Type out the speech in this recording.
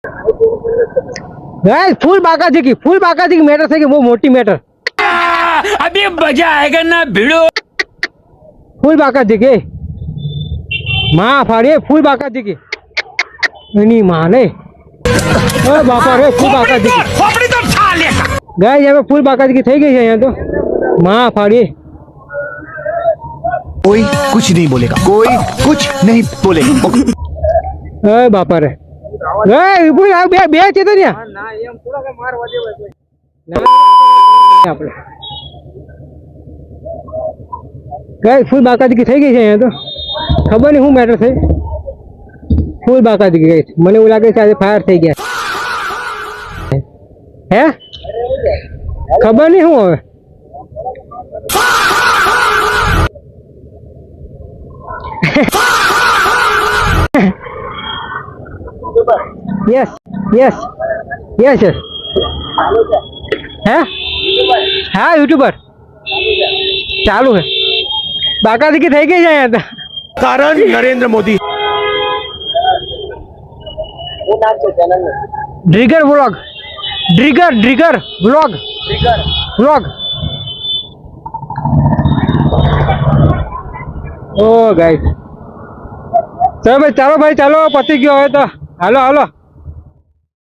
Guys full बाकाजी की matter है कि वो मोटी मैटर अभी मजा आएगा ना भिड़ो। फुल बाकाजी की माँ फाड़िए फुल बाकाजी की नहीं माने बापा रे फुल बाकाजी की खोपड़ी तो ठा लेगा। गाइस यहाँ पे फुल बाकाजी की થઈ ગઈ છે यहाँ तो माँ फाड़िए कोई कुछ नहीं बोलेगा, कोई कुछ नहीं बोलेगा। ए बापा रे ए पूरी आ बे बे છે તો ને ના એમ થોડા કે મારવા દેવાય કોઈ આપણે ગાઈસ ફૂલ બાકાજી की થઈ ગઈ છે અહીંયા તો ખબર નહીં શું મેટર છે ફૂલ બાકાજી की ગાઈસ મને એવું લાગે છે આજે ફાયર થઈ ગયા હે ખબર નહીં શું હવે यस यस यस यस है हाँ यूट्यूबर चालू है बाकाजी की થઈ ગઈ છે અહીંયા कारण नरेंद्र मोदी। ड्रिगर व्लॉग ड्रिगर व्लॉग व्लॉग ओ गाइस चलो भाई चालो पति गयो है तो हालो हालो